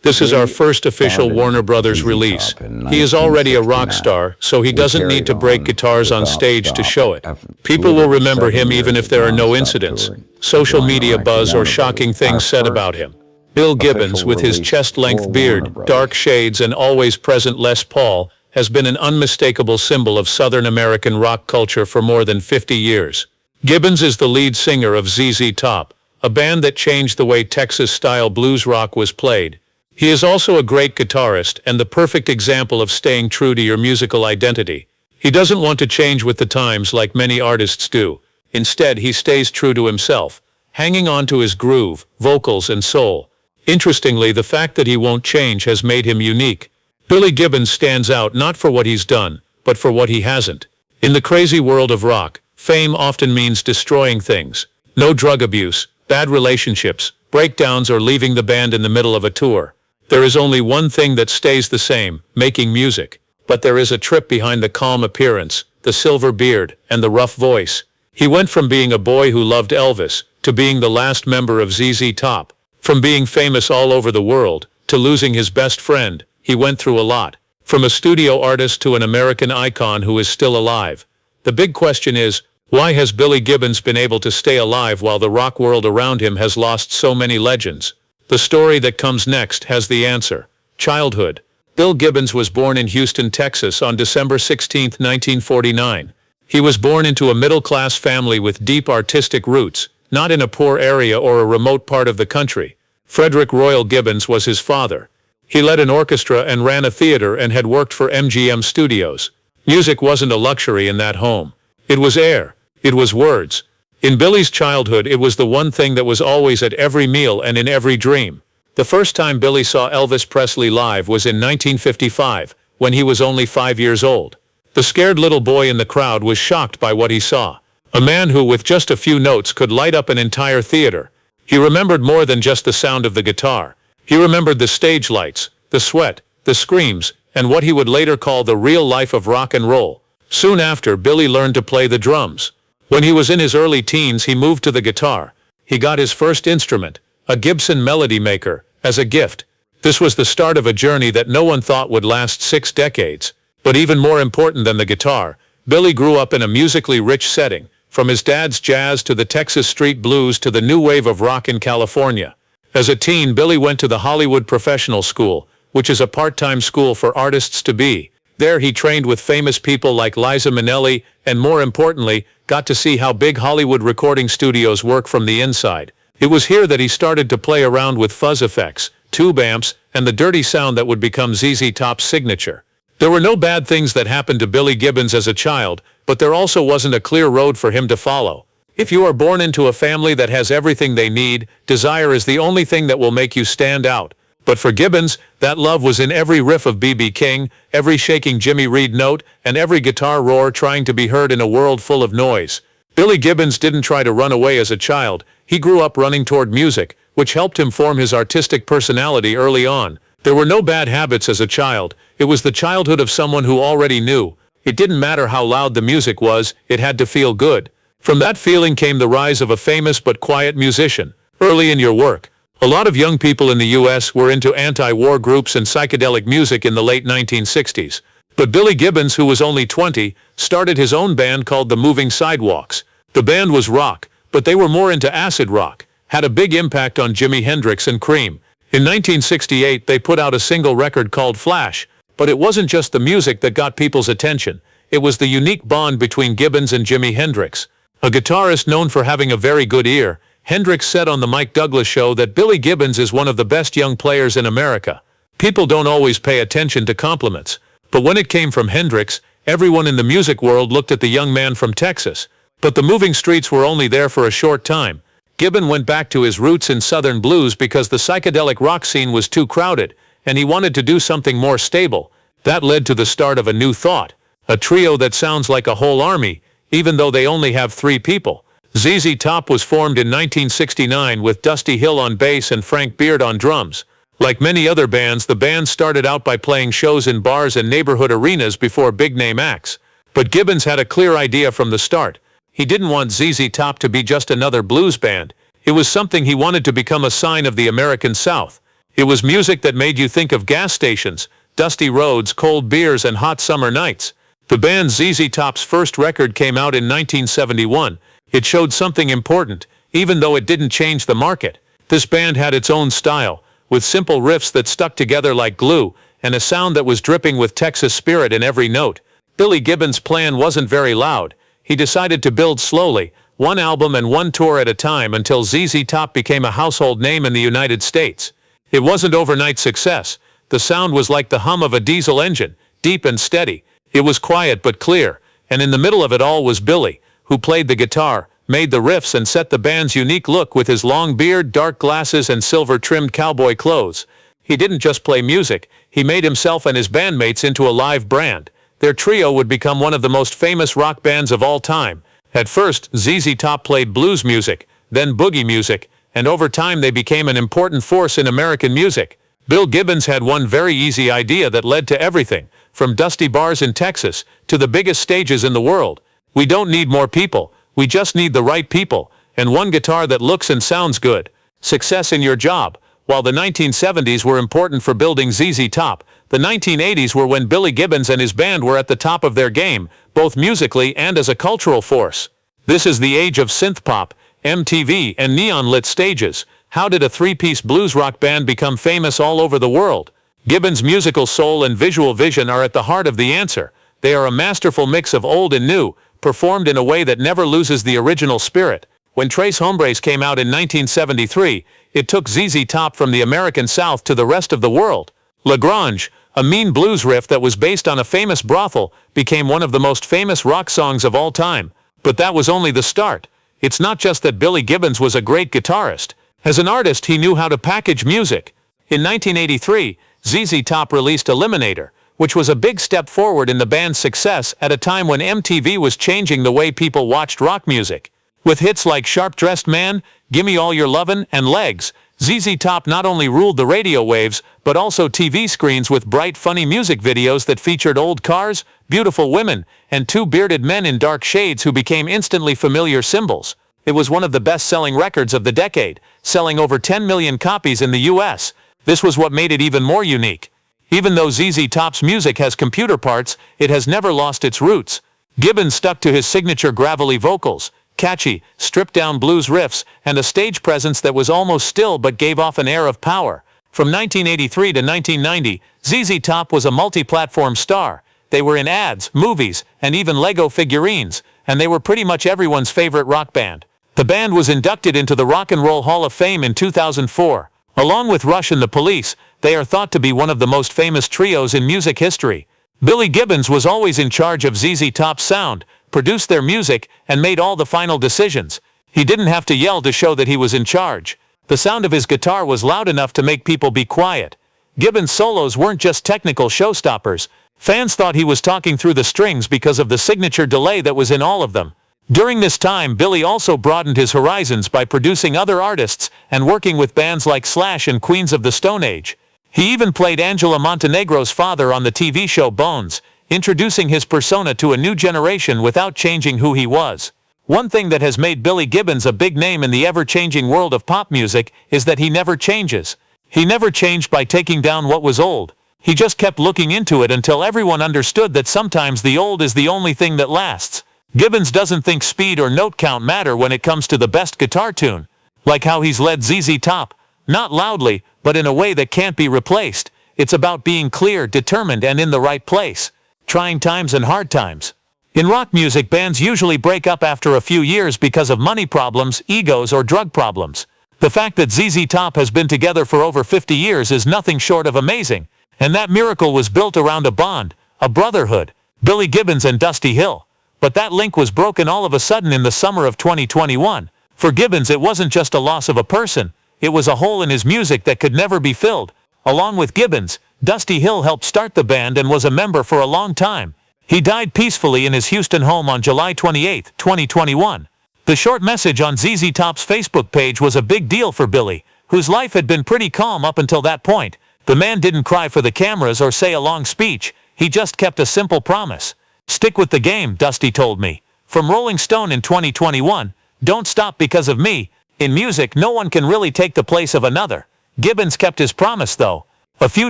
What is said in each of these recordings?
This is our first official Warner Brothers release. He is already a rock star, so he doesn't need to break guitars on stage to show it. People will remember him even if there are no incidents, social media buzz, or shocking things said about him. Bill Gibbons, with his chest-length beard, dark shades, and always present Les Paul, has been an unmistakable symbol of Southern American rock culture for more than 50 years. Gibbons is the lead singer of ZZ Top, a band that changed the way Texas-style blues rock was played. He is also a great guitarist and the perfect example of staying true to your musical identity. He doesn't want to change with the times like many artists do. Instead, he stays true to himself, hanging on to his groove, vocals, and soul. Interestingly, the fact that he won't change has made him unique. Billy Gibbons stands out not for what he's done, but for what he hasn't. In the crazy world of rock, fame often means destroying things. No drug abuse, bad relationships, breakdowns, or leaving the band in the middle of a tour. There is only one thing that stays the same: making music. But there is a trip behind the calm appearance, the silver beard, and the rough voice. He went from being a boy who loved Elvis, to being the last member of ZZ Top. From being famous all over the world, to losing his best friend. He went through a lot. From a studio artist to an American icon who is still alive. The big question is, why has Billy Gibbons been able to stay alive while the rock world around him has lost so many legends? The story that comes next has the answer. Childhood. Bill Gibbons was born in Houston, Texas on December 16, 1949. He was born into a middle-class family with deep artistic roots, not in a poor area or a remote part of the country. Frederick Royal Gibbons was his father. He led an orchestra and ran a theater and had worked for MGM Studios. Music wasn't a luxury in that home. It was air. It was words. In Billy's childhood, it was the one thing that was always at every meal and in every dream. The first time Billy saw Elvis Presley live was in 1955, when he was only 5 years old. The scared little boy in the crowd was shocked by what he saw. A man who, with just a few notes, could light up an entire theater. He remembered more than just the sound of the guitar. He remembered the stage lights, the sweat, the screams, and what he would later call the real life of rock and roll. Soon after, Billy learned to play the drums. When he was in his early teens, he moved to the guitar. He got his first instrument, a Gibson Melody Maker, as a gift. This was the start of a journey that no one thought would last 6 decades. But even more important than the guitar, Billy grew up in a musically rich setting, from his dad's jazz to the Texas street blues to the new wave of rock in California. As a teen, Billy went to the Hollywood Professional School, which is a part-time school for artists to be. There he trained with famous people like Liza Minnelli, and more importantly, got to see how big Hollywood recording studios work from the inside. It was here that he started to play around with fuzz effects, tube amps, and the dirty sound that would become ZZ Top's signature. There were no bad things that happened to Billy Gibbons as a child, but there also wasn't a clear road for him to follow. If you are born into a family that has everything they need, desire is the only thing that will make you stand out. But for Gibbons, that love was in every riff of B.B. King, every shaking Jimmy Reed note, and every guitar roar trying to be heard in a world full of noise. Billy Gibbons didn't try to run away as a child. He grew up running toward music, which helped him form his artistic personality early on. There were no bad habits as a child. It was the childhood of someone who already knew. It didn't matter how loud the music was, it had to feel good. From that feeling came the rise of a famous but quiet musician. Early in your work, a lot of young people in the U.S. were into anti-war groups and psychedelic music in the late 1960s. But Billy Gibbons, who was only 20, started his own band called the Moving Sidewalks. The band was rock, but they were more into acid rock, had a big impact on Jimi Hendrix and Cream. In 1968, they put out a single record called Flash, but it wasn't just the music that got people's attention. It was the unique bond between Gibbons and Jimi Hendrix. A guitarist known for having a very good ear, Hendrix said on the Mike Douglas Show that Billy Gibbons is one of the best young players in America. People don't always pay attention to compliments, but when it came from Hendrix, everyone in the music world looked at the young man from Texas. But the moving streets were only there for a short time. Gibbons went back to his roots in Southern blues because the psychedelic rock scene was too crowded, and he wanted to do something more stable. That led to the start of a new thought, a trio that sounds like a whole army, even though they only have 3 people. ZZ Top was formed in 1969 with Dusty Hill on bass and Frank Beard on drums. Like many other bands, the band started out by playing shows in bars and neighborhood arenas before big-name acts. But Gibbons had a clear idea from the start. He didn't want ZZ Top to be just another blues band. It was something he wanted to become, a sign of the American South. It was music that made you think of gas stations, dusty roads, cold beers, and hot summer nights. The band ZZ Top's first record came out in 1971. It showed something important, even though it didn't change the market. This band had its own style, with simple riffs that stuck together like glue, and a sound that was dripping with Texas spirit in every note. Billy Gibbons' plan wasn't very loud. He decided to build slowly, one album and one tour at a time, until ZZ Top became a household name in the United States. It wasn't overnight success. The sound was like the hum of a diesel engine, deep and steady. It was quiet but clear, and in the middle of it all was Billy, who played the guitar, made the riffs, and set the band's unique look with his long beard, dark glasses, and silver-trimmed cowboy clothes. He didn't just play music, he made himself and his bandmates into a live brand. Their trio would become one of the most famous rock bands of all time. At first, ZZ Top played blues music, then boogie music, and over time they became an important force in American music. Bill Gibbons had one very easy idea that led to everything, from dusty bars in Texas to the biggest stages in the world. We don't need more people, we just need the right people, and one guitar that looks and sounds good. Success in your job. While the 1970s were important for building ZZ Top, the 1980s were when Billy Gibbons and his band were at the top of their game, both musically and as a cultural force. This is the age of synth-pop, MTV, and neon-lit stages. How did a three-piece blues rock band become famous all over the world? Gibbons' musical soul and visual vision are at the heart of the answer. They are a masterful mix of old and new, performed in a way that never loses the original spirit. When Tres Hombres came out in 1973, it took ZZ Top from the American South to the rest of the world. La Grange, a mean blues riff that was based on a famous brothel, became one of the most famous rock songs of all time. But that was only the start. It's not just that Billy Gibbons was a great guitarist. As an artist, he knew how to package music. In 1983, ZZ Top released Eliminator, which was a big step forward in the band's success at a time when MTV was changing the way people watched rock music. With hits like Sharp Dressed Man, Gimme All Your Lovin', and Legs, ZZ Top not only ruled the radio waves, but also TV screens with bright, funny music videos that featured old cars, beautiful women, and two bearded men in dark shades who became instantly familiar symbols. It was one of the best-selling records of the decade, selling over 10 million copies in the US. This was what made it even more unique. Even though ZZ Top's music has computer parts, it has never lost its roots. Gibbons stuck to his signature gravelly vocals, catchy, stripped-down blues riffs, and a stage presence that was almost still but gave off an air of power. From 1983 to 1990, ZZ Top was a multi-platform star. They were in ads, movies, and even Lego figurines, and they were pretty much everyone's favorite rock band. The band was inducted into the Rock and Roll Hall of Fame in 2004. Along with Rush and the Police, they are thought to be one of the most famous trios in music history. Billy Gibbons was always in charge of ZZ Top's sound, produced their music, and made all the final decisions. He didn't have to yell to show that he was in charge. The sound of his guitar was loud enough to make people be quiet. Gibbons' solos weren't just technical showstoppers. Fans thought he was talking through the strings because of the signature delay that was in all of them. During this time, Billy also broadened his horizons by producing other artists and working with bands like Slash and Queens of the Stone Age. He even played Angela Montenegro's father on the TV show Bones, introducing his persona to a new generation without changing who he was. One thing that has made Billy Gibbons a big name in the ever-changing world of pop music is that he never changes. He never changed by taking down what was old. He just kept looking into it until everyone understood that sometimes the old is the only thing that lasts. Gibbons doesn't think speed or note count matter when it comes to the best guitar tune. Like how he's led ZZ Top, not loudly, but in a way that can't be replaced. It's about being clear, determined, and in the right place. Trying times and hard times. In rock music, bands usually break up after a few years because of money problems, egos, or drug problems. The fact that ZZ Top has been together for over 50 years is nothing short of amazing. And that miracle was built around a bond, a brotherhood, Billy Gibbons and Dusty Hill. But that link was broken all of a sudden in the summer of 2021. For Gibbons, it wasn't just a loss of a person, it was a hole in his music that could never be filled. Along with Gibbons, Dusty Hill helped start the band and was a member for a long time. He died peacefully in his Houston home on July 28, 2021. The short message on ZZ Top's Facebook page was a big deal for Billy, whose life had been pretty calm up until that point. The man didn't cry for the cameras or say a long speech, he just kept a simple promise. "Stick with the game," Dusty told me. From Rolling Stone in 2021, "Don't stop because of me. In music, no one can really take the place of another. Gibbons kept his promise though. A few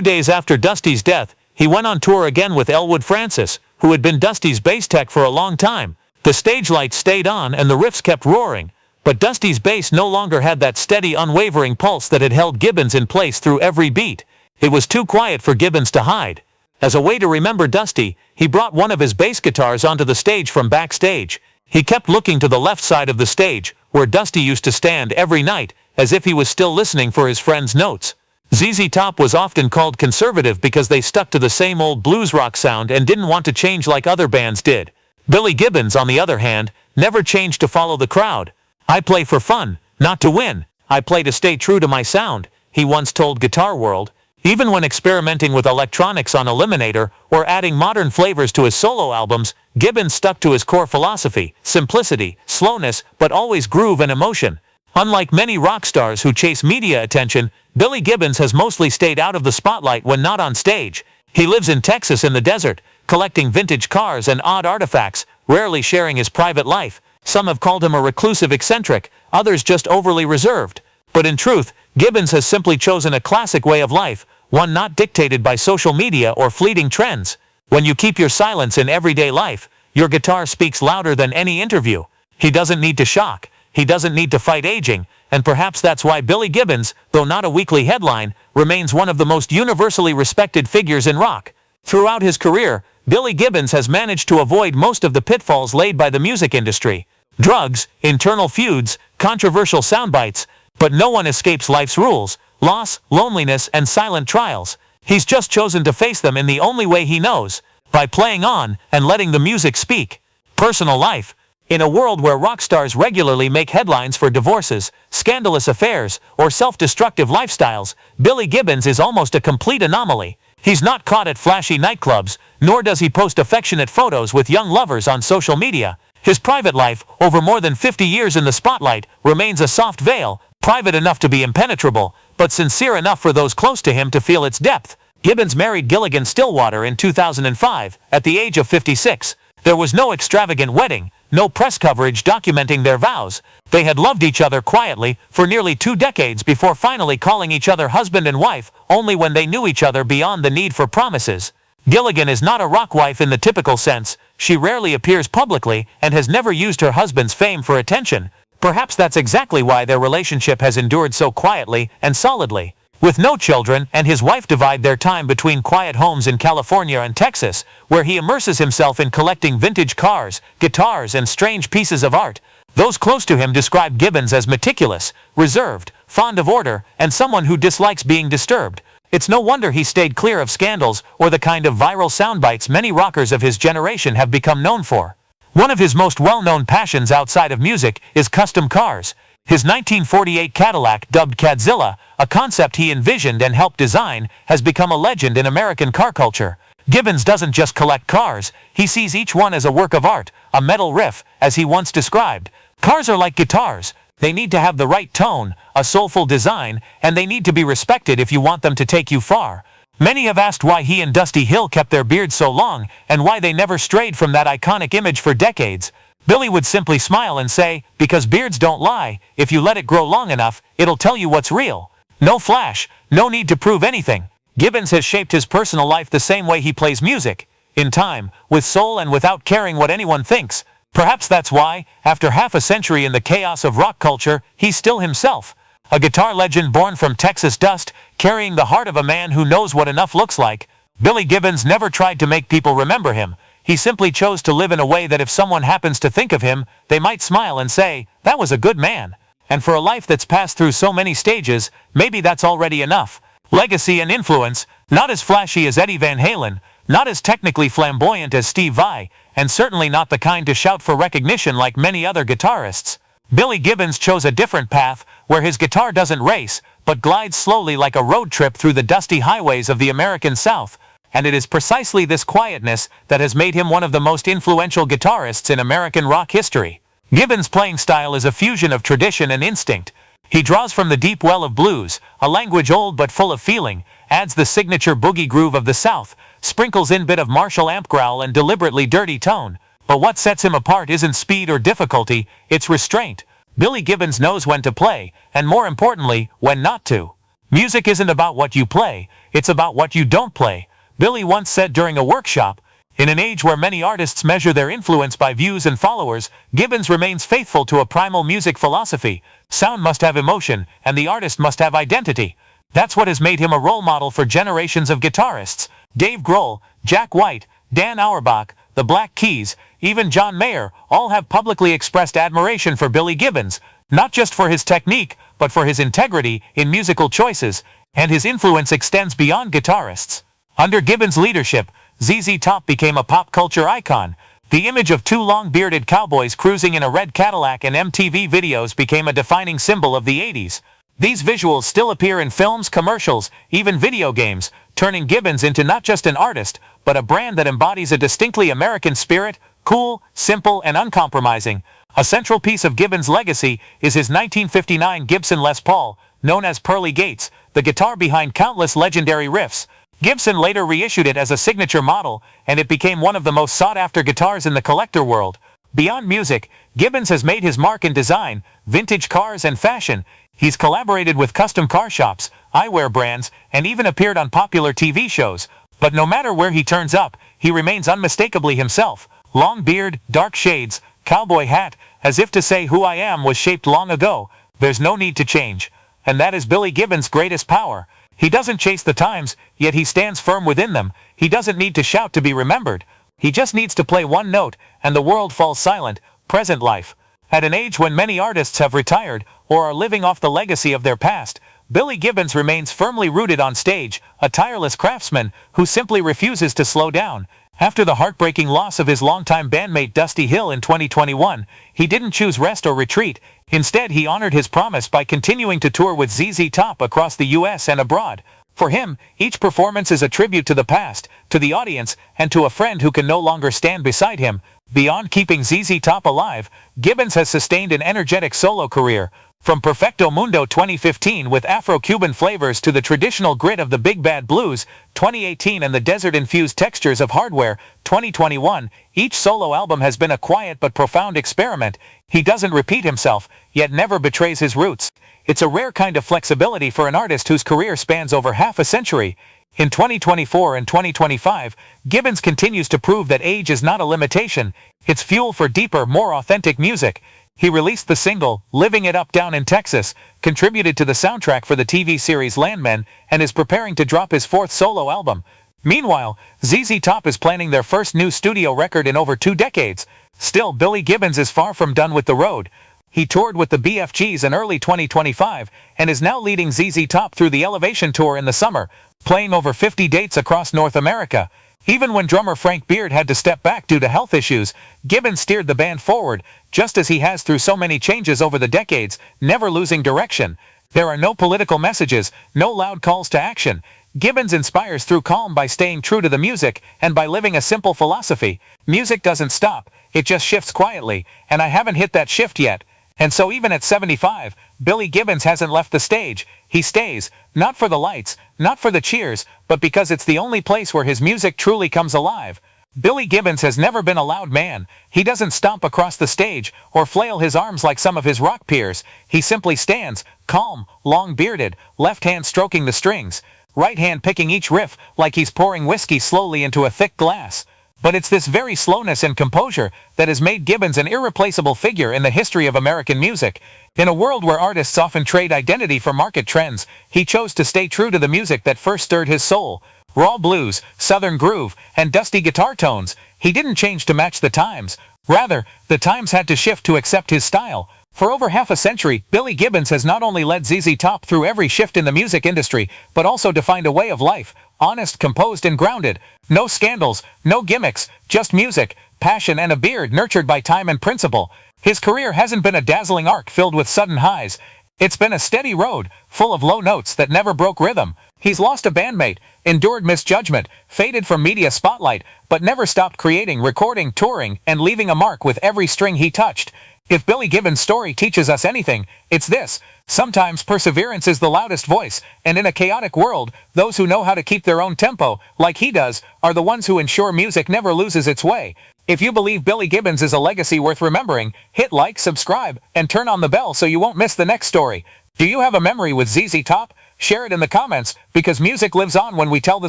days after Dusty's death, he went on tour again with Elwood Francis, who had been Dusty's bass tech for a long time. The stage lights stayed on and the riffs kept roaring, but Dusty's bass no longer had that steady, unwavering pulse that had held Gibbons in place through every beat. It was too quiet for Gibbons to hide. As a way to remember Dusty, he brought one of his bass guitars onto the stage from backstage. He kept looking to the left side of the stage, where Dusty used to stand every night, as if he was still listening for his friend's notes. ZZ Top was often called conservative because they stuck to the same old blues rock sound and didn't want to change like other bands did. Billy Gibbons, on the other hand, never changed to follow the crowd. "I play for fun, not to win. I play to stay true to my sound," he once told Guitar World. Even when experimenting with electronics on Eliminator or adding modern flavors to his solo albums, Gibbons stuck to his core philosophy: simplicity, slowness, but always groove and emotion. Unlike many rock stars who chase media attention, Billy Gibbons has mostly stayed out of the spotlight when not on stage. He lives in Texas in the desert, collecting vintage cars and odd artifacts, rarely sharing his private life. Some have called him a reclusive eccentric, others just overly reserved. But in truth, Gibbons has simply chosen a classic way of life, one not dictated by social media or fleeting trends. When you keep your silence in everyday life, your guitar speaks louder than any interview. He doesn't need to shock. He doesn't need to fight aging, and perhaps that's why Billy Gibbons, though not a weekly headline, remains one of the most universally respected figures in rock. Throughout his career, Billy Gibbons has managed to avoid most of the pitfalls laid by the music industry. Drugs, internal feuds, controversial soundbites, but no one escapes life's rules: loss, loneliness, and silent trials. He's just chosen to face them in the only way he knows, by playing on and letting the music speak. Personal life. In a world where rock stars regularly make headlines for divorces, scandalous affairs, or self-destructive lifestyles, Billy Gibbons is almost a complete anomaly. He's not caught at flashy nightclubs, nor does he post affectionate photos with young lovers on social media. His private life, over more than 50 years in the spotlight, remains a soft veil, private enough to be impenetrable, but sincere enough for those close to him to feel its depth. Gibbons married Gilligan Stillwater in 2005, at the age of 56. There was no extravagant wedding, no press coverage documenting their vows. They had loved each other quietly for nearly 2 decades before finally calling each other husband and wife, only when they knew each other beyond the need for promises. Gilligan is not a rock wife in the typical sense. She rarely appears publicly and has never used her husband's fame for attention. Perhaps that's exactly why their relationship has endured so quietly and solidly. With no children, and his wife divide their time between quiet homes in California and Texas, where he immerses himself in collecting vintage cars, guitars, and strange pieces of art. Those close to him describe Gibbons as meticulous, reserved, fond of order, and someone who dislikes being disturbed. It's no wonder he stayed clear of scandals or the kind of viral soundbites many rockers of his generation have become known for. One of his most well-known passions outside of music is custom cars. His 1948 Cadillac, dubbed Cadzilla, a concept he envisioned and helped design, has become a legend in American car culture. Gibbons doesn't just collect cars, he sees each one as a work of art, a metal riff, as he once described. Cars are like guitars. They need to have the right tone, a soulful design, and they need to be respected if you want them to take you far. Many have asked why he and Dusty Hill kept their beards so long, and why they never strayed from that iconic image for decades. Billy would simply smile and say, "Because beards don't lie. If you let it grow long enough, it'll tell you what's real." No flash, no need to prove anything. Gibbons has shaped his personal life the same way he plays music. In time, with soul and without caring what anyone thinks. Perhaps that's why, after half a century in the chaos of rock culture, he's still himself. A guitar legend born from Texas dust, carrying the heart of a man who knows what enough looks like. Billy Gibbons never tried to make people remember him. He simply chose to live in a way that if someone happens to think of him, they might smile and say, "That was a good man." And for a life that's passed through so many stages, maybe that's already enough. Legacy and influence, not as flashy as Eddie Van Halen, not as technically flamboyant as Steve Vai, and certainly not the kind to shout for recognition like many other guitarists. Billy Gibbons chose a different path, where his guitar doesn't race, but glides slowly like a road trip through the dusty highways of the American South. And it is precisely this quietness that has made him one of the most influential guitarists in American rock history. Gibbons' playing style is a fusion of tradition and instinct. He draws from the deep well of blues, a language old but full of feeling, adds the signature boogie groove of the South, sprinkles in bit of Marshall amp growl and deliberately dirty tone. But what sets him apart isn't speed or difficulty, it's restraint. Billy Gibbons knows when to play, and more importantly, when not to. Music isn't about what you play, it's about what you don't play. Billy once said during a workshop, in an age where many artists measure their influence by views and followers, Gibbons remains faithful to a primal music philosophy. Sound must have emotion, and the artist must have identity. That's what has made him a role model for generations of guitarists. Dave Grohl, Jack White, Dan Auerbach, the Black Keys, even John Mayer, all have publicly expressed admiration for Billy Gibbons, not just for his technique, but for his integrity in musical choices, and his influence extends beyond guitarists. Under Gibbons' leadership, ZZ Top became a pop culture icon. The image of two long-bearded cowboys cruising in a red Cadillac in MTV videos became a defining symbol of the 80s. These visuals still appear in films, commercials, even video games, turning Gibbons into not just an artist, but a brand that embodies a distinctly American spirit, cool, simple, and uncompromising. A central piece of Gibbons' legacy is his 1959 Gibson Les Paul, known as Pearly Gates, the guitar behind countless legendary riffs. Gibson later reissued it as a signature model, and it became one of the most sought-after guitars in the collector world. Beyond music, Gibbons has made his mark in design, vintage cars, and fashion. He's collaborated with custom car shops, eyewear brands, and even appeared on popular TV shows. But no matter where he turns up, he remains unmistakably himself. Long beard, dark shades, cowboy hat, as if to say who I am was shaped long ago. There's no need to change. And that is Billy Gibbons' greatest power. He doesn't chase the times, yet he stands firm within them. He doesn't need to shout to be remembered. He just needs to play one note, and the world falls silent. Present life. At an age when many artists have retired, or are living off the legacy of their past, Billy Gibbons remains firmly rooted on stage, a tireless craftsman who simply refuses to slow down. After the heartbreaking loss of his longtime bandmate Dusty Hill in 2021, he didn't choose rest or retreat. Instead, he honored his promise by continuing to tour with ZZ Top across the US and abroad. For him, each performance is a tribute to the past, to the audience, and to a friend who can no longer stand beside him. Beyond keeping ZZ Top alive, Gibbons has sustained an energetic solo career. From Perfecto Mundo 2015 with Afro-Cuban flavors to the traditional grit of the Big Bad Blues 2018 and the desert-infused textures of Hardware 2021, each solo album has been a quiet but profound experiment. He doesn't repeat himself, yet never betrays his roots. It's a rare kind of flexibility for an artist whose career spans over half a century. In 2024 and 2025, Gibbons continues to prove that age is not a limitation. It's fuel for deeper, more authentic music. He released the single, Living It Up Down in Texas, contributed to the soundtrack for the TV series Landmen, and is preparing to drop his fourth solo album. Meanwhile, ZZ Top is planning their first new studio record in over 2 decades. Still, Billy Gibbons is far from done with the road. He toured with the BFGs in early 2025, and is now leading ZZ Top through the Elevation Tour in the summer, playing over 50 dates across North America. Even when drummer Frank Beard had to step back due to health issues, Gibbons steered the band forward, just as he has through so many changes over the decades, never losing direction. There are no political messages, no loud calls to action. Gibbons inspires through calm by staying true to the music and by living a simple philosophy. Music doesn't stop, it just shifts quietly, and I haven't hit that shift yet. And so even at 75, Billy Gibbons hasn't left the stage. He stays, not for the lights, not for the cheers, but because it's the only place where his music truly comes alive. Billy Gibbons has never been a loud man. He doesn't stomp across the stage or flail his arms like some of his rock peers. He simply stands, calm, long-bearded, left hand stroking the strings, right hand picking each riff like he's pouring whiskey slowly into a thick glass. But it's this very slowness and composure that has made Gibbons an irreplaceable figure in the history of American music. In a world where artists often trade identity for market trends, he chose to stay true to the music that first stirred his soul. Raw blues, southern groove, and dusty guitar tones. He didn't change to match the times. Rather, the times had to shift to accept his style. For over half a century, Billy Gibbons has not only led ZZ Top through every shift in the music industry, but also defined a way of life, honest, composed, and grounded. No scandals, no gimmicks, just music, passion, and a beard nurtured by time and principle. His career hasn't been a dazzling arc filled with sudden highs. It's been a steady road, full of low notes that never broke rhythm. He's lost a bandmate, endured misjudgment, faded from media spotlight, but never stopped creating, recording, touring, and leaving a mark with every string he touched. If Billy Gibbons' story teaches us anything, it's this. Sometimes perseverance is the loudest voice, and in a chaotic world, those who know how to keep their own tempo, like he does, are the ones who ensure music never loses its way. If you believe Billy Gibbons is a legacy worth remembering, hit like, subscribe, and turn on the bell so you won't miss the next story. Do you have a memory with ZZ Top? share it in the comments, because music lives on when we tell the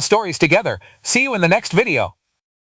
stories together. See you in the next video.